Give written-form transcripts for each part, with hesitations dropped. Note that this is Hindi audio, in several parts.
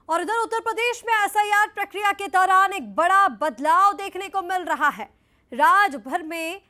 और इधर उत्तर प्रदेश में एसआईआर प्रक्रिया के दौरान एक बड़ा बदलाव देखने को मिल रहा है। राज्य भर में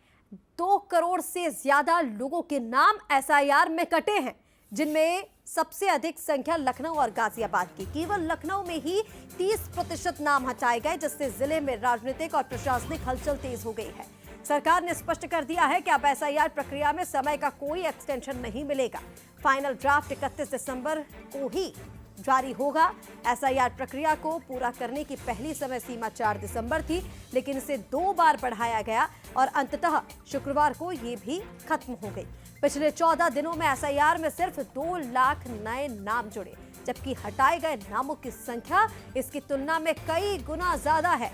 2 करोड़ से ज्यादा लोगों के नाम एसआईआर में कटे हैं, जिनमें सबसे अधिक संख्या लखनऊ और गाजियाबाद की। केवल लखनऊ में ही 30% नाम हटाए गए, जिससे जिले में राजनीतिक और प्रशासनिक हलचल तेज हो गई है। सरकार ने स्पष्ट कर दिया है कि अब एसआईआर प्रक्रिया में समय का कोई एक्सटेंशन नहीं मिलेगा। फाइनल ड्राफ्ट 31 दिसंबर को ही जारी होगा। एसआईआर प्रक्रिया को पूरा करने की पहली समय सीमा 4 दिसंबर थी, लेकिन इसे 2 बार बढ़ाया गया और अंततः शुक्रवार को ये भी खत्म हो गई। पिछले 14 दिनों में एसआईआर में सिर्फ 2 लाख नए नाम जुड़े, जबकि हटाए गए नामों की संख्या इसकी तुलना में कई गुना ज्यादा है।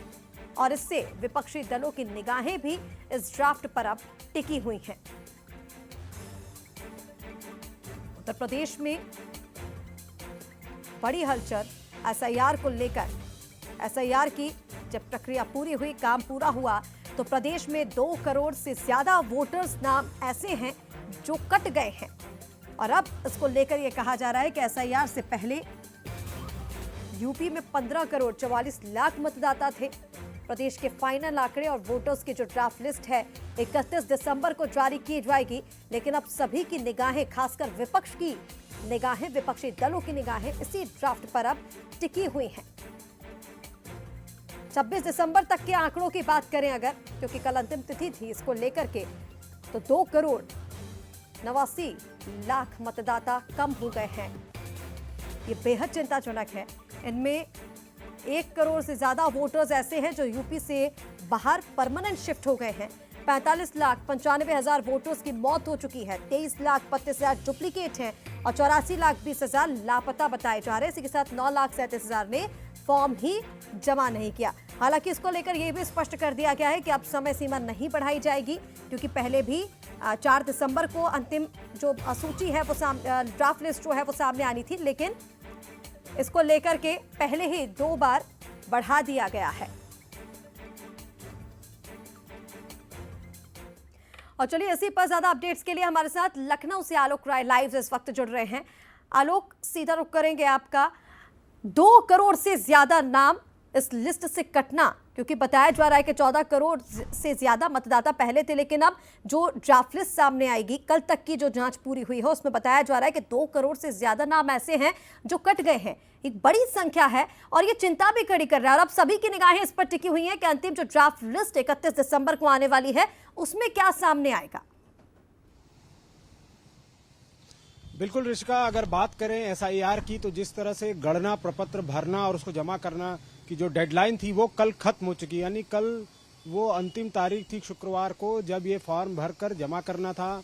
और इससे विपक्षी दलों की निगाहें भी इस ड्राफ्ट पर अब टिकी हुई हैं। उत्तर प्रदेश में बड़ी हलचल एसआईआर को लेकर। एसआईआर की जब प्रक्रिया पूरी हुई, काम पूरा हुआ, तो प्रदेश में 2 करोड़ से ज्यादा वोटर्स नाम ऐसे हैं जो कट गए हैं। और अब इसको लेकर यह कहा जा रहा है कि एसआईआर से पहले यूपी में 15 करोड़ 44 लाख मतदाता थे। प्रदेश के फाइनल आंकड़े और वोटर्स की जो ड्राफ्ट लिस्ट है 31 दिसंबर को जारी की जाएगी, लेकिन अब सभी की निगाहें, खासकर विपक्ष की निगाहें, विपक्षी दलों की निगाहें इसी ड्राफ्ट पर अब टिकी हुई हैं। 26 दिसंबर तक के आंकड़ों की बात करें अगर, क्योंकि कल अंतिम तिथि थी इसको लेकर के, तो 2 करोड़ 89 लाख मतदाता कम हो गए हैं। ये बेहद चिंताजनक है। इनमें 1 करोड़ से ज्यादा वोटर्स ऐसे हैं जो यूपी से बाहर परमानेंट शिफ्ट हो गए हैं। 45 लाख 95 हजार वोटर्स की मौत हो चुकी है। 23 लाख 32 हजार डुप्लीकेट हैं और 84 लाख 20 हजार लापता बताए जा रहे हैं। इसी के साथ 9 लाख 37 हजार ने फॉर्म ही जमा नहीं किया। हालांकि इसको लेकर यह भी स्पष्ट कर दिया गया है कि अब समय सीमा नहीं बढ़ाई जाएगी, क्योंकि पहले भी 4 दिसंबर को अंतिम जो सूची है वो ड्राफ्ट लिस्ट जो है वो सामने आनी थी, लेकिन इसको लेकर के पहले ही 2 बार बढ़ा दिया गया है। और चलिए, इसी पर ज्यादा अपडेट्स के लिए हमारे साथ लखनऊ से आलोक राय लाइव इस वक्त जुड़ रहे हैं। आलोक, सीधा रुख करेंगे आपका। 2 करोड़ से ज्यादा नाम इस लिस्ट से कटना, क्योंकि बताया जा रहा है कि 14 करोड़ से ज्यादा मतदाता पहले थे, लेकिन अब जो ड्राफ्ट लिस्ट सामने आएगी, कल तक की जो जांच पूरी हुई है, उसमें बताया जा रहा है कि 2 करोड़ से ज्यादा नाम ऐसे हैं जो कट गए हैं। एक बड़ी संख्या है और ये चिंता भी खड़ी कर रहा है। और अब सभी की निगाहें इस पर टिकी हुई हैं कि अंतिम जो ड्राफ्ट लिस्ट 31 दिसंबर को आने वाली है, उसमें क्या सामने आएगा। बिल्कुल ऋषिका, अगर बात करें एसआईआर की, तो जिस तरह से गणना प्रपत्र भरना और उसको जमा करना की जो डेडलाइन थी वो कल खत्म हो चुकी है। यानी कल वो अंतिम तारीख थी शुक्रवार को, जब ये फॉर्म भरकर जमा करना था,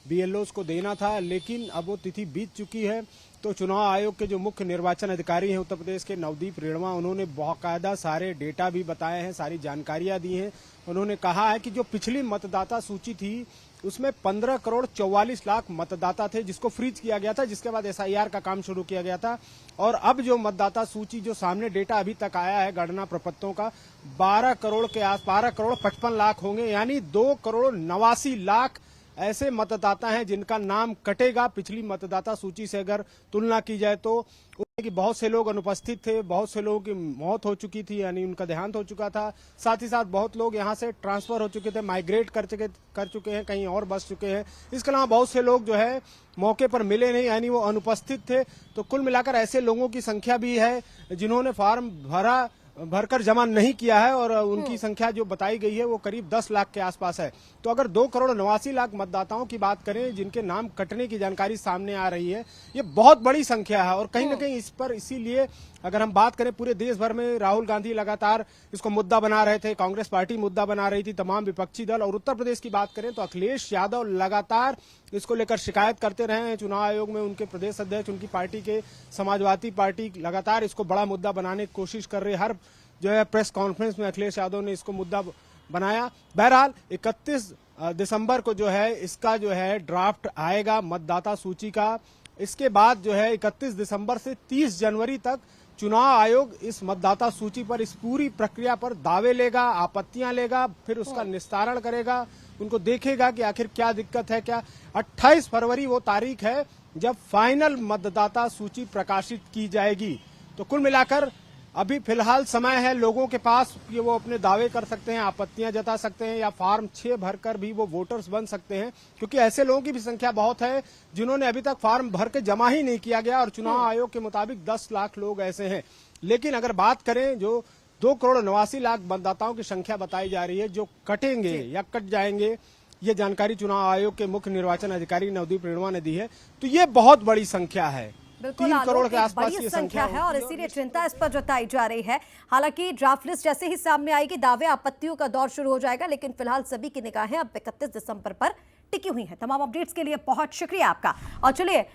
बीएलओस को देना था, लेकिन अब वो तिथि बीत चुकी है। तो चुनाव आयोग के जो मुख्य निर्वाचन अधिकारी हैं उत्तर प्रदेश के, नवदीप रेणवा, उन्होंने बाकायदा सारे डेटा भी बताए हैं, सारी जानकारियां दी हैं। उन्होंने कहा है कि जो पिछली मतदाता सूची थी उसमें 15 करोड़ 44 लाख मतदाता थे, जिसको फ्रीज किया गया था, जिसके बाद एसआईआर का काम शुरू किया गया था। और अब जो मतदाता सूची, जो सामने डेटा अभी तक आया है गणना प्रपत्रों का, 12 करोड़ 55 लाख होंगे। यानी 2 करोड़ 89 लाख ऐसे मतदाता हैं जिनका नाम कटेगा। पिछली मतदाता सूची से अगर तुलना की जाए तो कि बहुत से लोग अनुपस्थित थे, बहुत से लोगों की मौत हो चुकी थी, यानी उनका देहांत हो चुका था। साथ ही साथ बहुत लोग यहां से ट्रांसफर हो चुके थे, माइग्रेट कर चुके हैं, कहीं और बस चुके हैं। इसके अलावा बहुत से लोग जो है मौके पर मिले नहीं, यानी वो अनुपस्थित थे। तो कुल मिलाकर ऐसे लोगों की संख्या भी है जिन्होंने फॉर्म भरकर जमा नहीं किया है, और उनकी संख्या जो बताई गई है वो करीब 10 लाख के आसपास है। तो अगर 2 करोड़ 89 लाख मतदाताओं की बात करें जिनके नाम कटने की जानकारी सामने आ रही है, ये बहुत बड़ी संख्या है। और कहीं ना कहीं इस पर, इसीलिए अगर हम बात करें, पूरे देश भर में राहुल गांधी लगातार इसको मुद्दा बना रहे थे, कांग्रेस पार्टी मुद्दा बना रही थी, तमाम विपक्षी दल। और उत्तर प्रदेश की बात करें तो अखिलेश यादव लगातार इसको लेकर शिकायत करते रहे हैं चुनाव आयोग में। उनके प्रदेश अध्यक्ष, उनकी पार्टी के समाजवादी पार्टी लगातार इसको बड़ा मुद्दा बनाने की कोशिश कर रही है। हर जो है प्रेस कॉन्फ्रेंस में अखिलेश यादव ने इसको मुद्दा बनाया। बहरहाल 31 दिसंबर को जो है इसका जो है ड्राफ्ट आएगा मतदाता सूची का। इसके बाद जो है 31 दिसंबर से 30 जनवरी तक चुनाव आयोग इस मतदाता सूची पर, इस पूरी प्रक्रिया पर दावे लेगा, आपत्तियां लेगा, फिर उसका निस्तारण करेगा, उनको देखेगा कि आखिर क्या दिक्कत है क्या। 28 फरवरी वो तारीख है जब फाइनल मतदाता सूची प्रकाशित की जाएगी। तो कुल मिलाकर अभी फिलहाल समय है लोगों के पास कि वो अपने दावे कर सकते हैं, आपत्तियां जता सकते हैं या फॉर्म 6 भरकर भी वो वोटर्स बन सकते हैं, क्योंकि ऐसे लोगों की भी संख्या बहुत है जिन्होंने अभी तक फॉर्म भर के जमा ही नहीं किया गया और चुनाव आयोग के मुताबिक 10 लाख लोग ऐसे हैं। लेकिन अगर बात करें जो 2,89,00,000 मतदाताओं की संख्या बताई जा रही है जो कटेंगे या कट जाएंगे, ये जानकारी चुनाव आयोग के मुख्य निर्वाचन अधिकारी नवदीप रेणुआ ने दी है, तो ये बहुत बड़ी संख्या है। बिल्कुल 3 करोड़ के एक आसपास बड़ी की संख्या है और होती इसीलिए चिंता इस पर जताई जा रही है। हालांकि ड्राफ्ट लिस्ट जैसे ही सामने आएगी दावे आपत्तियों का दौर शुरू हो जाएगा, लेकिन फिलहाल सभी की निगाहें अब 31 दिसंबर पर टिकी हुई हैं। तमाम अपडेट्स के लिए बहुत शुक्रिया आपका। और चलिए